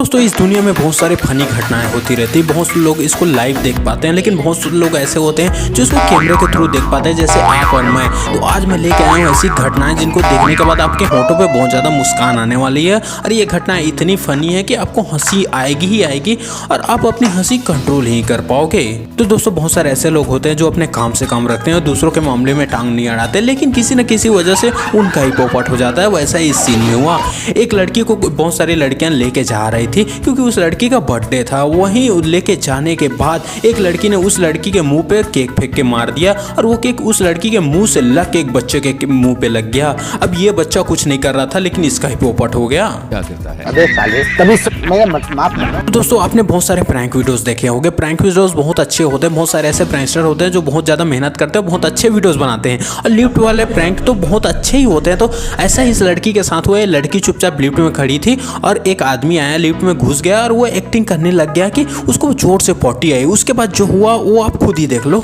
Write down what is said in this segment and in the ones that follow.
दोस्तों इस दुनिया में बहुत सारी फनी घटनाएं होती रहती है। बहुत से लोग इसको लाइव देख पाते हैं, लेकिन बहुत से लोग ऐसे होते हैं जो इसको कैमरे के थ्रू देख पाते हैं, जैसे आप और मैं। तो आज मैं लेके आया हूँ ऐसी घटनाएं जिनको देखने के बाद आपके होठों पे बहुत ज़्यादा मुस्कान आने वाली है। और ये घटनाएं इतनी फनी है कि आपको हंसी आएगी ही आएगी और आप अपनी हंसी कंट्रोल ही कर पाओगे। तो दोस्तों बहुत सारे ऐसे लोग होते हैं जो अपने काम से काम रखते हैं और दूसरों के मामले में टांग नहीं अड़ाते, लेकिन किसी न किसी वजह से उनका ही पोपट हो जाता है। वैसा इस सीन में हुआ। एक लड़की को बहुत सारी लड़कियां लेके जा रही थी क्योंकि उस लड़की का बर्थडे था। वहीं लेके जाने के बाद एक लड़की ने उस लड़की के मुंह पे केक फेंक के मार दिया और वो केक उस लड़की के मुंह से लग के एक बच्चे के मुंह पे लग गया। अब ये बच्चा कुछ नहीं कर रहा था, लेकिन इसका ही पोपट हो गया। क्या करता है? अबे साले, तभी मैं माफ करना। दोस्तों आपने बहुत सारे प्रैंक वीडियोस देखे होंगे। प्रैंक वीडियोस बहुत अच्छे होते हैं। बहुत सारे ऐसे प्रैंकस्टर होते हैं जो बहुत ज्यादा मेहनत करते हैं, बहुत अच्छे वीडियोस बनाते हैं। और लिफ्ट वाले प्रैंक तो बहुत अच्छे ही होते हैं। तो ऐसा ही इस लड़की के साथ हुआ। लड़की चुपचाप लिफ्ट में खड़ी थी और एक आदमी आया, लिफ्ट में घुस गया और वो एक्टिंग करने लग गया कि उसको जोर से पॉटी आई। उसके बाद जो हुआ वो आप खुद ही देख लो।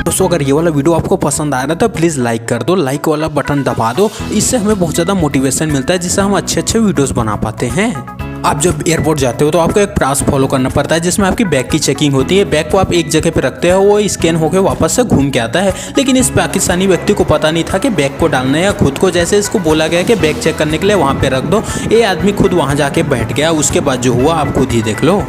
दोस्तों अगर ये वाला वीडियो आपको पसंद आ रहा है तो प्लीज़ लाइक कर दो, लाइक वाला बटन दबा दो। इससे हमें बहुत ज़्यादा मोटिवेशन मिलता है, जिससे हम अच्छे वीडियोस बना पाते हैं। आप जब एयरपोर्ट जाते हो तो आपको एक प्रोसेस फॉलो करना पड़ता है, जिसमें आपकी बैग की चेकिंग होती है। बैग को आप एक जगह पे रखते हो, वो स्कैन होकर वापस से घूम के आता है। लेकिन इस पाकिस्तानी व्यक्ति को पता नहीं था कि बैग को डालना है या खुद को। जैसे इसको बोला गया कि बैग चेक करने के लिए वहाँ पे रख दो, ये आदमी खुद वहाँ जाके बैठ गया। उसके बाद जो हुआ आप खुद ही देख लो।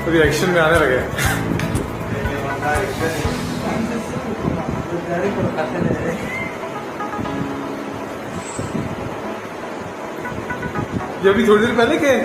रिएक्शन में आने लगे। ये अभी थोड़ी देर पहले के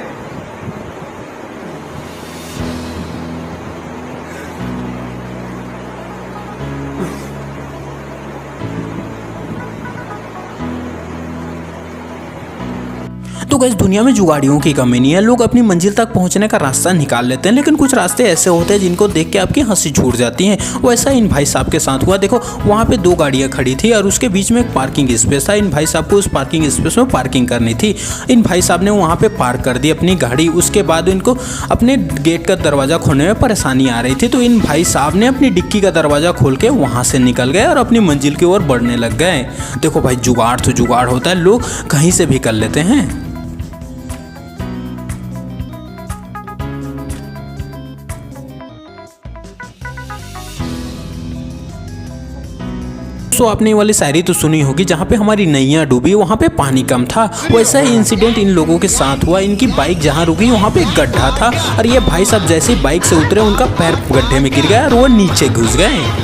तो गाइस दुनिया में जुगाड़ियों की कमी नहीं है। लोग अपनी मंजिल तक पहुंचने का रास्ता निकाल लेते हैं, लेकिन कुछ रास्ते ऐसे होते हैं जिनको देख के आपकी हंसी छूट जाती है। वैसा इन भाई साहब के साथ हुआ। देखो वहाँ पे दो गाड़ियाँ खड़ी थी और उसके बीच में एक पार्किंग स्पेस था। इन भाई साहब को उस पार्किंग स्पेस में पार्किंग करनी थी। इन भाई साहब ने वहाँ पे पार्क कर दी अपनी गाड़ी। उसके बाद इनको अपने गेट का दरवाज़ा खोलने में परेशानी आ रही थी, तो इन भाई साहब ने अपनी डिक्की का दरवाज़ा खोल के वहाँ से निकल गए और अपनी मंजिल की ओर बढ़ने लग गए। देखो भाई जुगाड़ तो जुगाड़ होता है, लोग कहीं से भी कर लेते हैं। तो आपने ये वाली शायरी तो सुनी होगी, जहाँ पे हमारी नैया डूबी वहाँ पे पानी कम था। वैसा ही इंसिडेंट इन लोगों के साथ हुआ। इनकी बाइक जहाँ रुकी वहाँ पे एक गड्ढा था और ये भाई साहब जैसे ही बाइक से उतरे उनका पैर गड्ढे में गिर गया और वो नीचे घुस गए।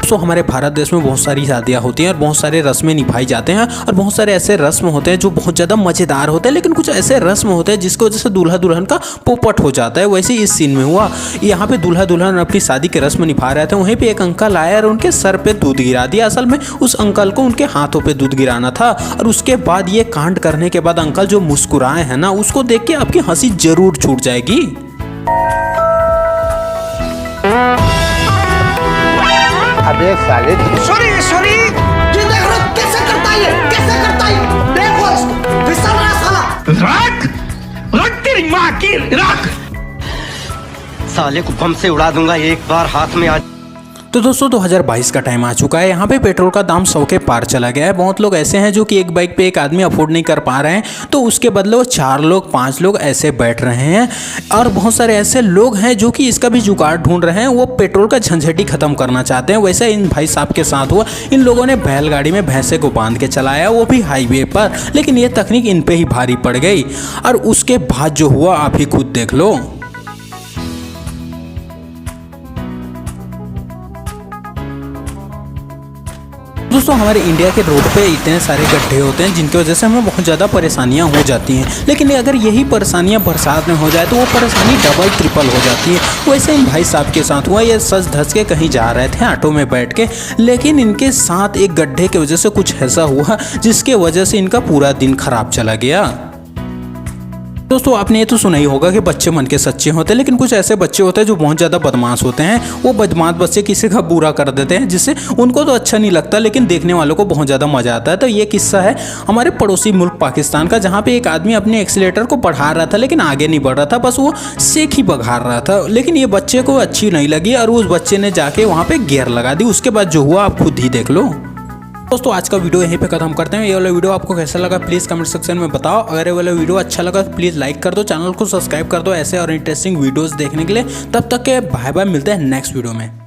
तो हमारे भारत देश में बहुत सारी शादियाँ होती हैं और बहुत सारे रस्में निभाई जाते हैं और बहुत सारे ऐसे रस्म होते हैं जो बहुत ज़्यादा मज़ेदार होते हैं, लेकिन कुछ ऐसे रस्म होते हैं जिसकी वजह से दूल्हा दुल्हन का पोपट हो जाता है। वैसे इस सीन में हुआ। यहाँ पे दूल्हा दुल्हन अपनी शादी के रस्म निभा रहे थे। वहीं पे एक अंकल आया और उनके सर पे दूध गिरा दिया। असल में उस अंकल को उनके हाथों पे दूध गिराना था। और उसके बाद ये कांड करने के बाद अंकल जो मुस्कुराए हैं ना, उसको देख के आपकी हंसी जरूर छूट जाएगी। अबे साले, सॉरी ये देख रहा कैसे करता है, कैसे करता है, देखो इसको, फिसल रहा साला। रख तेरी माँ की रख। साले को बम से उड़ा दूंगा एक बार हाथ में आ। तो दोस्तों 2022 का टाइम आ चुका है। यहाँ पे पेट्रोल का दाम 100 के पार चला गया है। बहुत लोग ऐसे हैं जो कि एक बाइक पे एक आदमी अफोर्ड नहीं कर पा रहे हैं, तो उसके बदले वो 4 लोग 5 लोग ऐसे बैठ रहे हैं। और बहुत सारे ऐसे लोग हैं जो कि इसका भी जुगाड़ ढूंढ रहे हैं। वो पेट्रोल का झंझट ही खत्म करना चाहते हैं। वैसे इन भाई साहब के साथ हुआ। इन लोगों ने बैलगाड़ी में भैंसे को बांध के चलाया, वो भी हाईवे पर, लेकिन ये तकनीक इन पे ही भारी पड़ गई। और उसके बाद जो हुआ आप ही खुद देख लो। दोस्तों हमारे इंडिया के रोड पे इतने सारे गड्ढे होते हैं जिनकी वजह से हमें बहुत ज़्यादा परेशानियां हो जाती हैं, लेकिन अगर यही परेशानियां बरसात में हो जाए तो वो परेशानी डबल ट्रिपल हो जाती है। वैसे इन भाई साहब के साथ हुआ। ये सज धस के कहीं जा रहे थे ऑटो में बैठ के, लेकिन इनके साथ एक गड्ढे की वजह से कुछ ऐसा हुआ जिसके वजह से इनका पूरा दिन खराब चला गया। दोस्तों आपने ये तो सुना ही होगा कि बच्चे मन के सच्चे होते हैं, लेकिन कुछ ऐसे बच्चे होते हैं जो बहुत ज़्यादा बदमाश होते हैं। वो बदमाश बच्चे किसी का बुरा कर देते हैं, जिससे उनको तो अच्छा नहीं लगता लेकिन देखने वालों को बहुत ज़्यादा मजा आता है। तो ये किस्सा है हमारे पड़ोसी मुल्क पाकिस्तान का, जहाँ पे एक आदमी अपने एक्सीलेटर को बढ़ा रहा था लेकिन आगे नहीं बढ़ रहा था, बस वो सेक ही बघार रहा था। लेकिन ये बच्चे को अच्छी नहीं लगी और उस बच्चे ने जाके वहाँ पे गियर लगा दी। उसके बाद जो हुआ आप खुद ही देख लो। दोस्तों आज का वीडियो यहीं पे खत्म करते हैं। ये वाला वीडियो आपको कैसा लगा प्लीज़ कमेंट सेक्शन में बताओ। अगर ये वाला वीडियो अच्छा लगा तो प्लीज़ लाइक कर दो, चैनल को सब्सक्राइब कर दो ऐसे और इंटरेस्टिंग वीडियोस देखने के लिए। तब तक के बाय बाय, मिलते हैं नेक्स्ट वीडियो में।